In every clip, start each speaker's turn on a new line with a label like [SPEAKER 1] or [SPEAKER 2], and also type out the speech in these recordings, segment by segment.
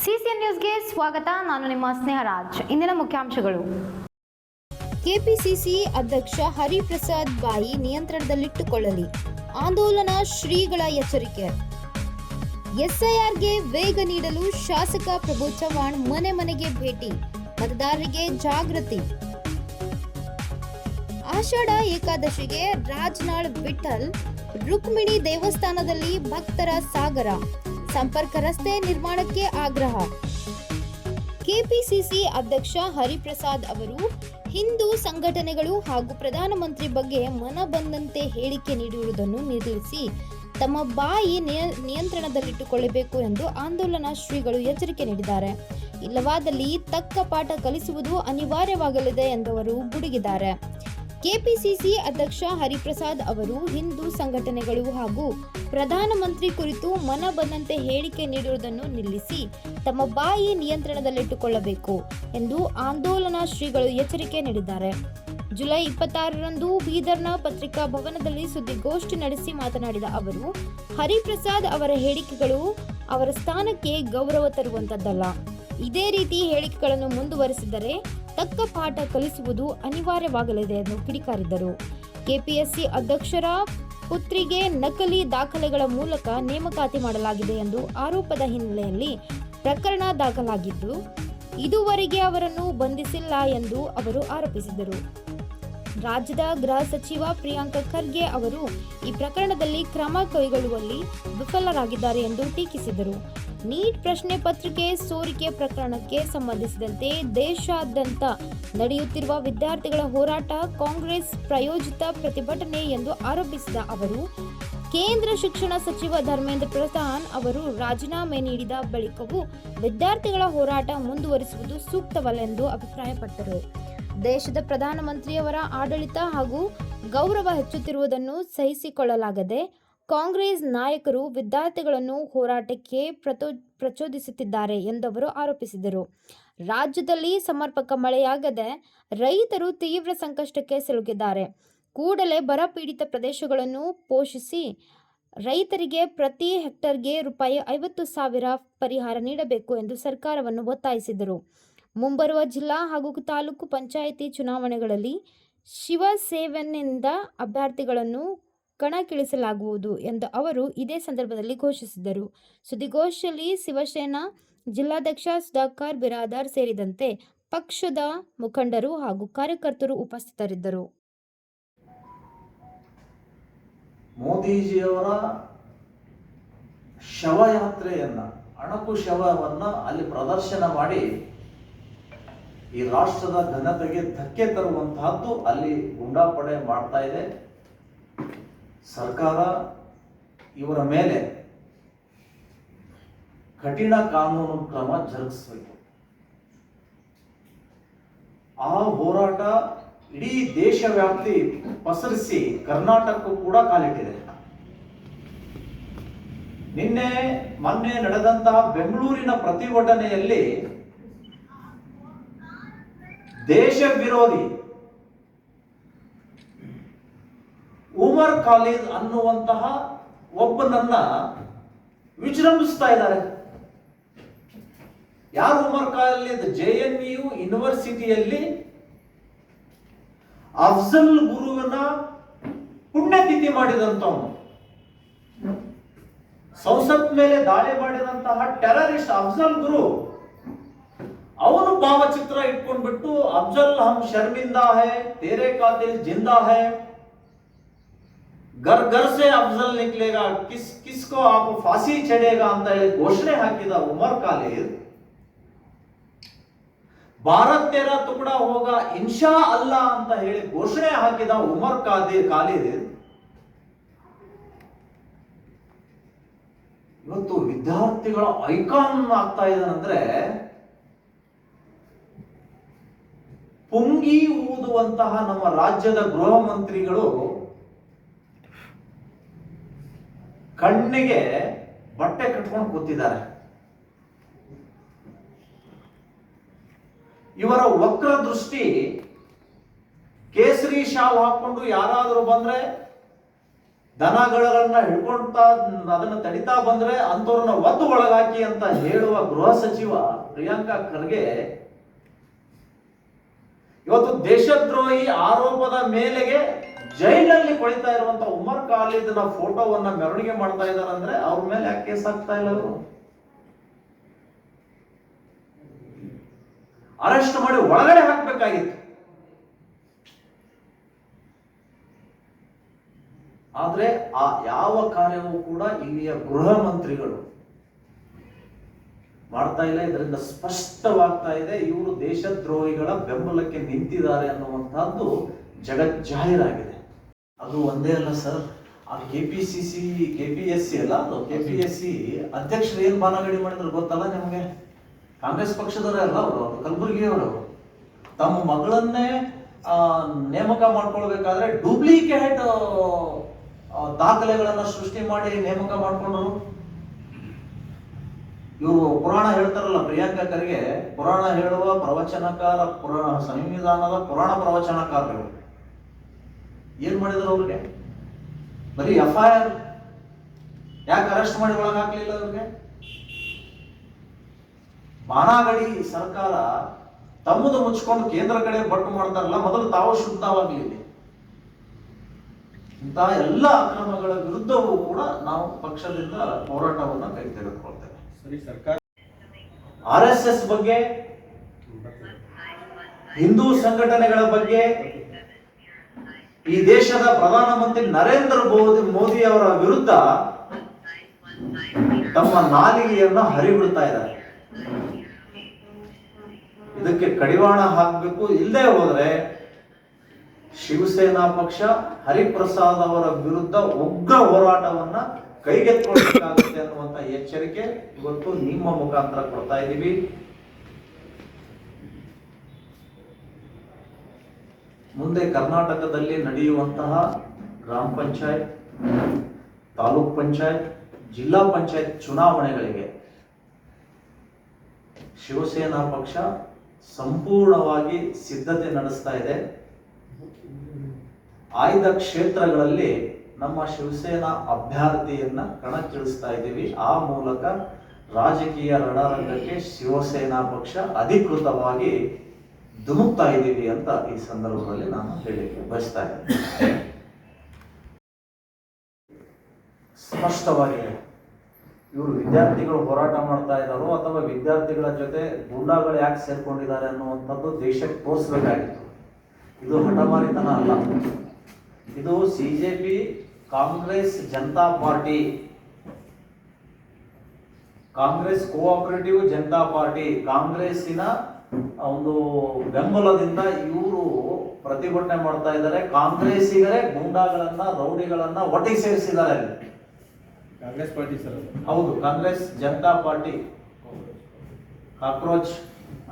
[SPEAKER 1] CCN ನ್ಯೂಸ್ಗೆ ಸ್ವಾಗತ. ನಾನು ನಿಮ್ಮ ಸ್ನೇಹರಾಜ್. ಇಂದಿನ ಮುಖ್ಯಾಂಶಗಳು.
[SPEAKER 2] ಕೆಪಿಸಿಸಿ ಅಧ್ಯಕ್ಷ ಹರಿಪ್ರಸಾದ್ ಬಾಯಿ ನಿಯಂತ್ರಣದಲ್ಲಿಟ್ಟುಕೊಳ್ಳಲಿ, ಆಂದೋಲನ ಶ್ರೀಗಳ ಎಚ್ಚರಿಕೆ. ಎಸ್ಐಆರ್ಗೆ ವೇಗ ನೀಡಲು ಶಾಸಕ ಪ್ರಭು ಚವ್ಹಾಣ್ ಮನೆ ಮನೆಗೆ ಭೇಟಿ, ಮತದಾರರಿಗೆ ಜಾಗೃತಿ. ಆಷಾಢ ಏಕಾದಶಿಗೆ ರಾಜನಾಳ್ ವಿಠ್ಠಲ್ ರುಕ್ಮಿಣಿ ದೇವಸ್ಥಾನದಲ್ಲಿ ಭಕ್ತರ ಸಾಗರ, ಸಂಪರ್ಕ ರಸ್ತೆ ನಿರ್ಮಾಣಕ್ಕೆ ಆಗ್ರಹ. ಕೆಪಿಸಿಸಿ ಅಧ್ಯಕ್ಷ ಹರಿಪ್ರಸಾದ್ ಅವರು ಹಿಂದೂ ಸಂಘಟನೆಗಳು ಹಾಗೂ ಪ್ರಧಾನಮಂತ್ರಿ ಬಗ್ಗೆ ಮನಬಂದಂತೆ ಹೇಳಿಕೆ ನೀಡಿರುವುದನ್ನು ನಿಲ್ಲಿಸಿ ತಮ್ಮ ಬಾಯಿ ನಿಯಂತ್ರಣದಲ್ಲಿಟ್ಟುಕೊಳ್ಳಬೇಕು ಎಂದು ಆಂದೋಲನ ಶ್ರೀಗಳು ಎಚ್ಚರಿಕೆ ನೀಡಿದ್ದಾರೆ. ಇಲ್ಲವಾದಲ್ಲಿ ತಕ್ಕ ಪಾಠ ಕಲಿಸುವುದು ಅನಿವಾರ್ಯವಾಗಲಿದೆ ಎಂದವರು ಗುಡುಗಿದ್ದಾರೆ. ಕೆಪಿಸಿಸಿ ಅಧ್ಯಕ್ಷ ಹರಿಪ್ರಸಾದ್ ಅವರು ಹಿಂದೂ ಸಂಘಟನೆಗಳು ಹಾಗೂ ಪ್ರಧಾನಮಂತ್ರಿ ಕುರಿತು ಮನ ಬಂದಂತೆ ಹೇಳಿಕೆ ನೀಡುವುದನ್ನು ನಿಲ್ಲಿಸಿ ತಮ್ಮ ಬಾಯಿ ನಿಯಂತ್ರಣದಲ್ಲಿಟ್ಟುಕೊಳ್ಳಬೇಕು ಎಂದು ಆಂದೋಲನ ಶ್ರೀಗಳು ಎಚ್ಚರಿಕೆ ನೀಡಿದ್ದಾರೆ. ಜುಲೈ 26ರಂದು ಬೀದರ್ನ ಪತ್ರಿಕಾ ಭವನದಲ್ಲಿ ಸುದ್ದಿಗೋಷ್ಠಿ ನಡೆಸಿ ಮಾತನಾಡಿದ ಅವರು, ಹರಿಪ್ರಸಾದ್ ಅವರ ಹೇಳಿಕೆಗಳು ಅವರ ಸ್ಥಾನಕ್ಕೆ ಗೌರವ ತರುವಂತದ್ದಲ್ಲ. ಇದೇ ರೀತಿ ಹೇಳಿಕೆಗಳನ್ನು ಮುಂದುವರೆಸಿದರೆ ತಕ್ಕ ಪಾಠ ಕಲಿಸುವುದು ಅನಿವಾರ್ಯವಾಗಲಿದೆ ಎಂದು ಕಿಡಿಕಾರಿದರು. ಕೆಪಿಎಸ್ಸಿ ಅಧ್ಯಕ್ಷರ ಪುತ್ರಿಗೆ ನಕಲಿ ದಾಖಲೆಗಳ ಮೂಲಕ ನೇಮಕಾತಿ ಮಾಡಲಾಗಿದೆ ಎಂದು ಆರೋಪದ ಹಿನ್ನೆಲೆಯಲ್ಲಿ ಪ್ರಕರಣ ದಾಖಲಾಗಿದ್ದು, ಇದುವರೆಗೆ ಅವರನ್ನು ಬಂಧಿಸಿಲ್ಲ ಎಂದು ಅವರು ಆರೋಪಿಸಿದರು. ರಾಜ್ಯದ ಗೃಹ ಸಚಿವ ಪ್ರಿಯಾಂಕ ಖರ್ಗೆ ಅವರು ಈ ಪ್ರಕರಣದಲ್ಲಿ ಕ್ರಮ ಕೈಗೊಳ್ಳುವಲ್ಲಿ ವಿಫಲರಾಗಿದ್ದಾರೆ ಎಂದು ಟೀಕಿಸಿದರು. ನೀಟ್ ಪ್ರಶ್ನೆ ಪತ್ರಿಕೆ ಸೋರಿಕೆ ಪ್ರಕರಣಕ್ಕೆ ಸಂಬಂಧಿಸಿದಂತೆ ದೇಶಾದ್ಯಂತ ನಡೆಯುತ್ತಿರುವ ವಿದ್ಯಾರ್ಥಿಗಳ ಹೋರಾಟ ಕಾಂಗ್ರೆಸ್ ಪ್ರಾಯೋಜಿತ ಪ್ರತಿಭಟನೆ ಎಂದು ಆರೋಪಿಸಿದ ಅವರು, ಕೇಂದ್ರ ಶಿಕ್ಷಣ ಸಚಿವ ಧರ್ಮೇಂದ್ರ ಪ್ರಧಾನ್ ಅವರು ರಾಜೀನಾಮೆ ನೀಡಿದ ಬಳಿಕವೂ ವಿದ್ಯಾರ್ಥಿಗಳ ಹೋರಾಟ ಮುಂದುವರಿಸುವುದು ಸೂಕ್ತವಲ್ಲ ಎಂದು ಅಭಿಪ್ರಾಯಪಟ್ಟರು. ದೇಶದ ಪ್ರಧಾನಮಂತ್ರಿಯವರ ಆಡಳಿತ ಹಾಗೂ ಗೌರವ ಹೆಚ್ಚುತ್ತಿರುವುದನ್ನು ಸಹಿಸಿಕೊಳ್ಳಲಾಗದೆ ಕಾಂಗ್ರೆಸ್ ನಾಯಕರು ವಿದ್ಯಾರ್ಥಿಗಳನ್ನು ಹೋರಾಟಕ್ಕೆ ಪ್ರಚೋದಿಸುತ್ತಿದ್ದಾರೆ ಎಂದವರು ಆರೋಪಿಸಿದರು. ರಾಜ್ಯದಲ್ಲಿ ಸಮರ್ಪಕ ಮಳೆಯಾಗದೆ ರೈತರು ತೀವ್ರ ಸಂಕಷ್ಟಕ್ಕೆ ಸಿಲುಕಿದ್ದಾರೆ. ಕೂಡಲೇ ಬರ ಪೀಡಿತ ಪ್ರದೇಶಗಳನ್ನು ಪೋಷಿಸಿ ರೈತರಿಗೆ ಪ್ರತಿ ಹೆಕ್ಟರ್ಗೆ ₹50,000 ಪರಿಹಾರ ನೀಡಬೇಕು ಎಂದು ಸರ್ಕಾರವನ್ನು ಒತ್ತಾಯಿಸಿದರು. ಮುಂಬರುವ ಜಿಲ್ಲಾ ಹಾಗೂ ತಾಲೂಕು ಪಂಚಾಯಿತಿ ಚುನಾವಣೆಗಳಲ್ಲಿ ಶಿವಸೇನೆಯಿಂದ ಅಭ್ಯರ್ಥಿಗಳನ್ನು ಕಣಕ್ಕಿಳಿಸಲಾಗುವುದು ಎಂದು ಅವರು ಇದೇ ಸಂದರ್ಭದಲ್ಲಿ ಘೋಷಿಸಿದರು. ಸುದ್ದಿಗೋಷ್ಠಿಯಲ್ಲಿ ಶಿವಸೇನಾ ಜಿಲ್ಲಾಧ್ಯಕ್ಷ ಸುಧಾಕರ್ ಬಿರಾದಾರ್ ಸೇರಿದಂತೆ ಪಕ್ಷದ ಮುಖಂಡರು ಹಾಗೂ ಕಾರ್ಯಕರ್ತರು ಉಪಸ್ಥಿತರಿದ್ದರು.
[SPEAKER 3] ಮೋದಿಜಿಯವರ ಶವಯಾತ್ರೆಯನ್ನ, ಅಣಕು ಶವವನ್ನ ಅಲ್ಲಿ ಪ್ರದರ್ಶನ ಮಾಡಿ ಈ ರಾಷ್ಟ್ರದ ಘನತೆಗೆ ಧಕ್ಕೆ ತರುವಂತಹದ್ದು ಅಲ್ಲಿ ಗುಂಡಾಪಡೆ ಮಾಡ್ತಾ ಇದೆ. ಸರ್ಕಾರ ಇವರ ಮೇಲೆ ಕಠಿಣ ಕಾನೂನು ಕ್ರಮ ಜರುಗಿಸಬೇಕು. ಆ ಹೋರಾಟ ಇಡೀ ದೇಶವ್ಯಾಪ್ತಿ ಪಸರಿಸಿ ಕರ್ನಾಟಕಕ್ಕೂ ಕೂಡ ಕಾಲಿಟ್ಟಿದೆ. ಮೊನ್ನೆ ನಡೆದಂತಹ ಬೆಂಗಳೂರಿನ ಪ್ರತಿಭಟನೆಯಲ್ಲಿ ದೇಶ ವಿರೋಧಿ ಉಮರ್ ಖಾಲಿದ್ ಅನ್ನುವಂತಹ ಒಬ್ಬನನ್ನ ವಿಜೃಂಭಿಸ್ತಾ ಇದ್ದಾರೆ. ಯಾರು ಉಮರ್ ಖಾಲಿದ್? JNU ಯೂನಿವರ್ಸಿಟಿಯಲ್ಲಿ ಅಫ್ಜಲ್ ಗುರುವಿನ ಪುಣ್ಯತಿಥಿ ಮಾಡಿದಂತವನು, ಸಂಸತ್ ಮೇಲೆ ದಾಳಿ ಮಾಡಿದಂತಹ ಟೆರರಿಸ್ಟ್ ಅಫ್ಜಲ್ ಗುರು, ಅವನು ಭಾವಚಿತ್ರ ಇಟ್ಕೊಂಡ್ಬಿಟ್ಟು ಅಫ್ಜಲ್ ಹಮ್ ಶರ್ಮಿಂದಾ ಹೈ, ತೇರೆ ಕಾತಿಲ್ ಜಿಂದಾ ಹೈ, ಗರ್ ಗರ್ ಸೆ ಅಫ್ಜಲ್ ನಿಕ್ಲೇಗಾ, ಕಿಸ್ಕೋ ಆಪ್ ಫಾಸಿ ಚಡೇಗಾ ಅಂತ ಹೇಳಿ ಘೋಷಣೆ ಹಾಕಿದ ಉಮರ್ ಖಾಲಿದ್, ಭಾರತ್ ತೇರಾ ತುಕಡಾ ಹೋಗಾ ಇನ್ಶಾ ಅಲ್ಲಾ ಅಂತ ಹೇಳಿ ಘೋಷಣೆ ಹಾಕಿದ ಉಮರ್ ಖಾಲಿದ್ ಇವತ್ತು ವಿದ್ಯಾರ್ಥಿಗಳ ಐಕಾನ್ ಆಗ್ತಾ ಇದ್ದಾನಂದ್ರೆ, ಪುಂಗಿ ಊದುವಂತಹ ನಮ್ಮ ರಾಜ್ಯದ ಗೃಹ ಮಂತ್ರಿಗಳು ಕಣ್ಣಿಗೆ ಬಟ್ಟೆ ಕಟ್ಕೊಂಡು ಕೂತಿದ್ದಾರೆ. ಇವರ ವಕ್ರ ದೃಷ್ಟಿ, ಕೇಸರಿ ಶಾಲ್ ಹಾಕೊಂಡು ಯಾರಾದರೂ ಬಂದ್ರೆ ದನಗಳನ್ನ ಹಿಡ್ಕೊಳ್ತಾ ಅದನ್ನ ತಡಿತಾ ಬಂದ್ರೆ ಅಂತವ್ರನ್ನ ಒತ್ತು ಒಳಗಾಕಿ ಅಂತ ಹೇಳುವ ಗೃಹ ಸಚಿವ ಪ್ರಿಯಾಂಕಾ ಖರ್ಗೆ ಇವತ್ತು ದೇಶದ್ರೋಹಿ ಆರೋಪದ ಮೇಲೆಗೆ ಜೈಲಿನಲ್ಲಿ ಕೊಳಿತಾ ಇರುವಂತ ಉಮರ್ ಖಾಲಿದ್ನ ಫೋಟೋವನ್ನ ಮೆರವಣಿಗೆ ಮಾಡ್ತಾ ಇದಾರಂದ್ರೆ ಅವ್ರ ಮೇಲೆ ಯಾಕೆ ಕೇಸ್ ಆಗ್ತಾ ಇಲ್ಲ ಅವರು? ಅರೆಸ್ಟ್ ಮಾಡಿ ಒಳಗಡೆ ಹಾಕ್ಬೇಕಾಗಿತ್ತು. ಆದ್ರೆ ಆ ಯಾವ ಕಾರ್ಯವೂ ಕೂಡ ಇಲ್ಲಿಯ ಗೃಹ ಮಂತ್ರಿಗಳು ಮಾಡ್ತಾ ಇಲ್ಲ. ಇದರಿಂದ ಸ್ಪಷ್ಟವಾಗ್ತಾ ಇದೆ ಇವರು ದೇಶದ್ರೋಹಿಗಳ ಬೆಂಬಲಕ್ಕೆ ನಿಂತಿದ್ದಾರೆ ಅನ್ನುವಂತಹದ್ದು ಜಗಜ್ಜಾಹೀರಾಗಿದೆ. ಅದು ಒಂದೇ ಅಲ್ಲ ಸರ್, ಆ ಕೆಪಿಎಸ್ಸಿ ಅಲ್ಲ, ಅದು ಕೆಪಿಎಸ್ಸಿ ಅಧ್ಯಕ್ಷರು ಏನ್ ಬಾನಗಡಿ ಮಾಡಿದ್ರು ಗೊತ್ತಲ್ಲ ನಿಮಗೆ? ಕಾಂಗ್ರೆಸ್ ಪಕ್ಷದವರೇ ಅಲ್ಲ ಅವರು, ಕಲಬುರಗಿಯವರು. ತಮ್ಮ ಮಗಳನ್ನೇ ನೇಮಕ ಮಾಡ್ಕೊಳ್ಬೇಕಾದ್ರೆ ಡೂಪ್ಲಿಕೇಟ್ ದಾಖಲೆಗಳನ್ನ ಸೃಷ್ಟಿ ಮಾಡಿ ನೇಮಕ ಮಾಡ್ಕೊಂಡ್ರು. ಇವರು ಪುರಾಣ ಹೇಳ್ತಾರಲ್ಲ, ಪ್ರಿಯಾಂಕಾ ಖರ್ಗೆ ಪುರಾಣ ಹೇಳುವ ಪ್ರವಚನಕಾರ, ಸಂವಿಧಾನದ ಪುರಾಣ ಪ್ರವಚನಕಾರರು. ಏನ್ ಮಾಡಿದ್ರು ಅವ್ರಿಗೆ? ಬರೀ FIR. ಯಾಕೆ ಅರೆಸ್ಟ್ ಮಾಡಿ ಒಳಗಾಗ್ಲಿಲ್ಲ ಅವ್ರಿಗೆ? ಬಾನಾಗಡಿ ಸರ್ಕಾರ ತಮ್ಮದು ಮುಚ್ಕೊಂಡು ಕೇಂದ್ರ ಕಡೆ ಬಟ್ಟು ಮಾಡ್ತಾರಲ್ಲ, ಮೊದಲು ತಾವು ಶುದ್ಧವಾಗಲಿ. ಇಂತಹ ಎಲ್ಲ ಅಕ್ರಮಗಳ ವಿರುದ್ಧವೂ ಕೂಡ ನಾವು ಪಕ್ಷದಿಂದ ಹೋರಾಟವನ್ನ ಕೈ ತೆಗೆದುಕೊಳ್ತೇವೆ. RSS ಬಗ್ಗೆ, ಹಿಂದೂ ಸಂಘಟನೆಗಳ ಬಗ್ಗೆ, ಈ ದೇಶದ ಪ್ರಧಾನಮಂತ್ರಿ ನರೇಂದ್ರ ಮೋದಿ ಅವರ ವಿರುದ್ಧ ತಮ್ಮ ನಾಲಿಗೆಯನ್ನ ಹರಿಬಿಡ್ತಾ ಇದ್ದಾರೆ. ಇದಕ್ಕೆ ಕಡಿವಾಣ ಹಾಕಬೇಕು. ಇಲ್ಲದೆ ಹೋದ್ರೆ ಶಿವಸೇನಾ ಪಕ್ಷ ಹರಿಪ್ರಸಾದ್ ಅವರ ವಿರುದ್ಧ ಉಗ್ರ ಹೋರಾಟವನ್ನ ಕೈಗೆತ್ತಿಕೊಳ್ಳಬೇಕಾಗುತ್ತೆ ಅನ್ನುವಂತ ಎಚ್ಚರಿಕೆ ಇವತ್ತು ನಿಮ್ಮ ಮುಖಾಂತರ ಕೊಡ್ತಾ ಇದ್ದೀವಿ. ಮುಂದೆ ಕರ್ನಾಟಕದಲ್ಲಿ ನಡೆಯುವಂತಹ ಗ್ರಾಮ ಪಂಚಾಯತ್, ತಾಲೂಕ್ ಪಂಚಾಯತ್, ಜಿಲ್ಲಾ ಪಂಚಾಯತ್ ಚುನಾವಣೆಗಳಿಗೆ ಶಿವಸೇನಾ ಪಕ್ಷ ಸಂಪೂರ್ಣವಾಗಿ ಸಿದ್ಧತೆ ನಡೆಸ್ತಾ ಇದೆ. ಆಯ್ದ ಕ್ಷೇತ್ರಗಳಲ್ಲಿ ನಮ್ಮ ಶಿವಸೇನಾ ಅಭ್ಯರ್ಥಿಯನ್ನ ಕಣಕ್ಕಿಳಿಸ್ತಾ ಇದ್ದೀವಿ. ಆ ಮೂಲಕ ರಾಜಕೀಯ ರಣರಂಗಕ್ಕೆ ಶಿವಸೇನಾ ಪಕ್ಷ ಅಧಿಕೃತವಾಗಿ ಧುಮುಕ್ತಾ ಇದ್ದೀವಿ ಅಂತ ಈ ಸಂದರ್ಭದಲ್ಲಿ ನಾನು ಹೇಳಿಕೆ ಬಯಸ್ತಾ ಇದ್ದೇನೆ. ಸ್ಪಷ್ಟವಾಗಿದೆ, ಇವರು ವಿದ್ಯಾರ್ಥಿಗಳು ಹೋರಾಟ ಮಾಡ್ತಾ ಇದ್ದಾರೋ ಅಥವಾ ವಿದ್ಯಾರ್ಥಿಗಳ ಜೊತೆ ಗೂಂಡಾಗಳು ಯಾಕೆ ಸೇರ್ಕೊಂಡಿದ್ದಾರೆ ಅನ್ನುವಂಥದ್ದು ದೇಶಕ್ಕೆ ತೋರಿಸಬೇಕಾಗಿತ್ತು. ಇದು ಹಠಮಾರಿತನ ಅಲ್ಲ. ಇದು CJP, Congress, Janata party, Congress cooperative Janata party, ಕಾಂಗ್ರೆಸ್ಸಿನ ಒಂದು ಬೆಂಬಲದಿಂದ ಇವರು ಪ್ರತಿಭಟನೆ ಮಾಡ್ತಾ ಇದ್ದಾರೆ. ಕಾಂಗ್ರೆಸ್ಸಿಗರೇ ಗೂಂಡಾಗಳನ್ನ, ರೌಡಿಗಳನ್ನ ಒಟ್ಟಿಗೆ ಸೇರಿಸಿದ್ದಾರೆ.
[SPEAKER 4] ಕಾಂಗ್ರೆಸ್ ಪಾರ್ಟಿ ಸರ್,
[SPEAKER 3] ಹೌದು, ಕಾಂಗ್ರೆಸ್ ಜನತಾ ಪಾರ್ಟಿ, ಕಾಕ್ರೋಚ್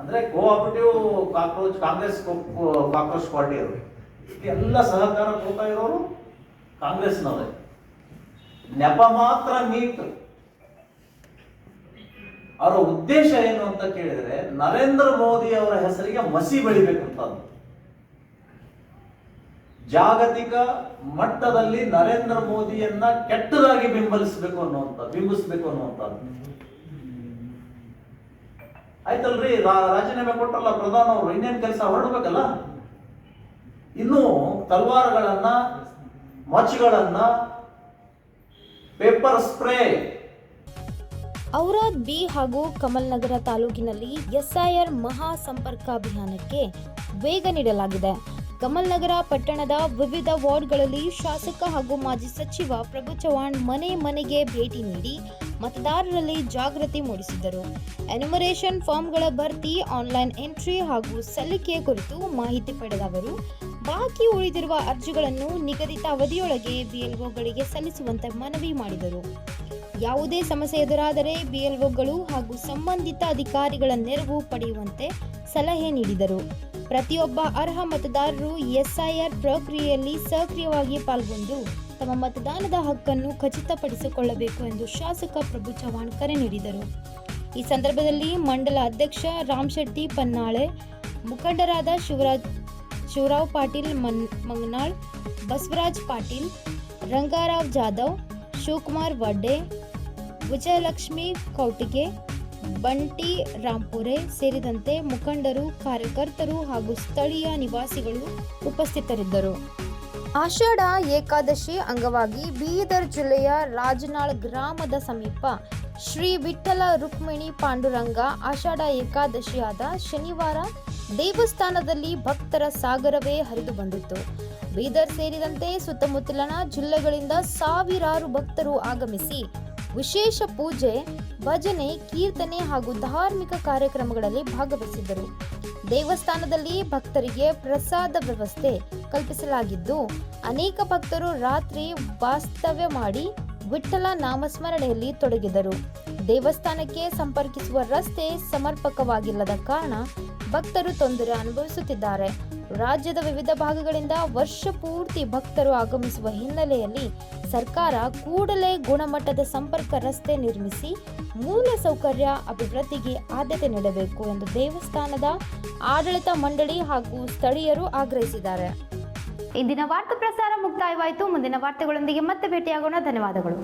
[SPEAKER 3] ಅಂದ್ರೆ cooperative cockroach, Congress cockroach party ಅವರು ಎಲ್ಲ ಸಹಕಾರ ಕೊಡ್ತಾ ಇರೋರು ಕಾಂಗ್ರೆಸ್ನವರೇ. ನೆಪ ಮಾತ್ರ ನೀಟ್. ಅವರ ಉದ್ದೇಶ ಏನು ಅಂತ ಕೇಳಿದ್ರೆ ನರೇಂದ್ರ ಮೋದಿ ಅವರ ಹೆಸರಿಗೆ ಮಸಿ ಬೆಳಿಬೇಕಂತ. ಜಾಗತಿಕ ಮಟ್ಟದಲ್ಲಿ ನರೇಂದ್ರ ಮೋದಿಯನ್ನ ಕೆಟ್ಟದಾಗಿ ಬಿಂಬಿಸಬೇಕು ಅನ್ನುವಂಥದ್ದು. ಆಯ್ತಲ್ರಿ, ರಾಜೀನಾಮೆ ಕೊಟ್ಟಲ್ಲ ಪ್ರಧಾನ ಅವರು, ಇನ್ನೇನ್ ಕೆಲಸ ಹೊರಡ್ಬೇಕಲ್ಲ. ಇನ್ನು ತಲ್ವಾರ್ಗಳನ್ನ, ಮಚ್ಗಳನ್ನ, ಪೇಪರ್ ಸ್ಪ್ರೇ.
[SPEAKER 2] ಔರಾದ್ ಬಿ ಹಾಗೂ ಕಮಲ್ ನಗರ ತಾಲೂಕಿನಲ್ಲಿ SIR ಮಹಾ ಸಂಪರ್ಕ ಅಭಿಯಾನಕ್ಕೆ ವೇಗ ನೀಡಲಾಗಿದೆ. ಕಮಲ್ ನಗರ ಪಟ್ಟಣದ ವಿವಿಧ ವಾರ್ಡ್ಗಳಲ್ಲಿ ಶಾಸಕ ಹಾಗೂ ಮಾಜಿ ಸಚಿವ ಪ್ರಭು ಚವ್ಹಾಣ್ ಮನೆ ಮನೆಗೆ ಭೇಟಿ ನೀಡಿ ಮತದಾರರಲ್ಲಿ ಜಾಗೃತಿ ಮೂಡಿಸಿದರು. ಎನ್ಯುಮರೇಷನ್ ಫಾರ್ಮ್ಗಳ ಭರ್ತಿ, ಆನ್ಲೈನ್ ಎಂಟ್ರಿ ಹಾಗೂ ಸಲ್ಲಿಕೆ ಕುರಿತು ಮಾಹಿತಿ ಪಡೆದ ಅವರು ಬಾಕಿ ಉಳಿದಿರುವ ಅರ್ಜಿಗಳನ್ನು ನಿಗದಿತ ಅವಧಿಯೊಳಗೆ BLOಗಳಿಗೆ ಸಲ್ಲಿಸುವಂತೆ ಮನವಿ ಮಾಡಿದರು. ಯಾವುದೇ ಸಮಸ್ಯೆ ಎದುರಾದರೆ BLOಗಳು ಹಾಗೂ ಸಂಬಂಧಿತ ಅಧಿಕಾರಿಗಳ ನೆರವು ಪಡೆಯುವಂತೆ ಸಲಹೆ ನೀಡಿದರು. ಪ್ರತಿಯೊಬ್ಬ ಅರ್ಹ ಮತದಾರರು SIR ಪ್ರಕ್ರಿಯೆಯಲ್ಲಿ ಸಕ್ರಿಯವಾಗಿ ಪಾಲ್ಗೊಂಡು ತಮ್ಮ ಮತದಾನದ ಹಕ್ಕನ್ನು ಖಚಿತಪಡಿಸಿಕೊಳ್ಳಬೇಕು ಎಂದು ಶಾಸಕ ಪ್ರಭು ಚವ್ಹಾಣ್ ಕರೆ ನೀಡಿದರು. ಈ ಸಂದರ್ಭದಲ್ಲಿ ಮಂಡಲ ಅಧ್ಯಕ್ಷ ರಾಮಶೆಟ್ಟಿ ಪನ್ನಾಳೆ, ಮುಖಂಡರಾದ ಶಿವರಾವ್ ಪಾಟೀಲ್ ಮಂಗನಾಳ್, ಬಸವರಾಜ್ ಪಾಟೀಲ್, ರಂಗಾರಾವ್ ಜಾಧವ್, ಶಿವಕುಮಾರ್ ವಡ್ಡೆ, ವಿಜಯಲಕ್ಷ್ಮಿ ಕೌಟಿಗೆ, ಬಂಟಿ ರಾಂಪುರೆ ಸೇರಿದಂತೆ ಮುಖಂಡರು, ಕಾರ್ಯಕರ್ತರು ಹಾಗೂ ಸ್ಥಳೀಯ ನಿವಾಸಿಗಳು ಉಪಸ್ಥಿತರಿದ್ದರು. ಆಷಾಢ ಏಕಾದಶಿ ಅಂಗವಾಗಿ ಬೀದರ್ ಜಿಲ್ಲೆಯ ರಾಜನಾಳ್ ಗ್ರಾಮದ ಸಮೀಪ ಶ್ರೀ ವಿಠ್ಠಲ ರುಕ್ಮಿಣಿ ಪಾಂಡುರಂಗ ಆಷಾಢ ಏಕಾದಶಿಯಾದ ಶನಿವಾರ ದೇವಸ್ಥಾನದಲ್ಲಿ ಭಕ್ತರ ಸಾಗರವೇ ಹರಿದು ಬಂದಿತ್ತು. ಬೀದರ್ ಸೇರಿದಂತೆ ಸುತ್ತಮುತ್ತಲಿನ ಜಿಲ್ಲೆಗಳಿಂದ ಸಾವಿರಾರು ಭಕ್ತರು ಆಗಮಿಸಿ ವಿಶೇಷ ಪೂಜೆ, ಭಜನೆ, ಕೀರ್ತನೆ ಹಾಗೂ ಧಾರ್ಮಿಕ ಕಾರ್ಯಕ್ರಮಗಳಲ್ಲಿ ಭಾಗವಹಿಸಿದ್ದರು. ದೇವಸ್ಥಾನದಲ್ಲಿ ಭಕ್ತರಿಗೆ ಪ್ರಸಾದ ವ್ಯವಸ್ಥೆ ಕಲ್ಪಿಸಲಾಗಿದ್ದು, ಅನೇಕ ಭಕ್ತರು ರಾತ್ರಿ ವಾಸ್ತವ್ಯ ಮಾಡಿ ವಿಠ್ಠಲ ನಾಮಸ್ಮರಣೆಯಲ್ಲಿ ತೊಡಗಿದರು. ದೇವಸ್ಥಾನಕ್ಕೆ ಸಂಪರ್ಕಿಸುವ ರಸ್ತೆ ಸಮರ್ಪಕವಾಗಿಲ್ಲದ ಕಾರಣ ಭಕ್ತರು ತೊಂದರೆ ಅನುಭವಿಸುತ್ತಿದ್ದಾರೆ. ರಾಜ್ಯದ ವಿವಿಧ ಭಾಗಗಳಿಂದ ವರ್ಷ ಪೂರ್ತಿ ಭಕ್ತರು ಆಗಮಿಸುವ ಹಿನ್ನೆಲೆಯಲ್ಲಿ ಸರ್ಕಾರ ಕೂಡಲೇ ಗುಣಮಟ್ಟದ ಸಂಪರ್ಕ ರಸ್ತೆ ನಿರ್ಮಿಸಿ ಮೂಲ ಸೌಕರ್ಯ ಅಭಿವೃದ್ಧಿಗೆ ಆದ್ಯತೆ ನೀಡಬೇಕು ಎಂದು ದೇವಸ್ಥಾನದ ಆಡಳಿತ ಮಂಡಳಿ ಹಾಗೂ ಸ್ಥಳೀಯರು ಆಗ್ರಹಿಸಿದ್ದಾರೆ.
[SPEAKER 1] ಇಂದಿನ ವಾರ್ತಾ ಪ್ರಸಾರ ಮುಕ್ತಾಯವಾಯಿತು. ಮುಂದಿನ ವಾರ್ತೆಗಳೊಂದಿಗೆ ಮತ್ತೆ ಭೇಟಿಯಾಗೋಣ. ಧನ್ಯವಾದಗಳು.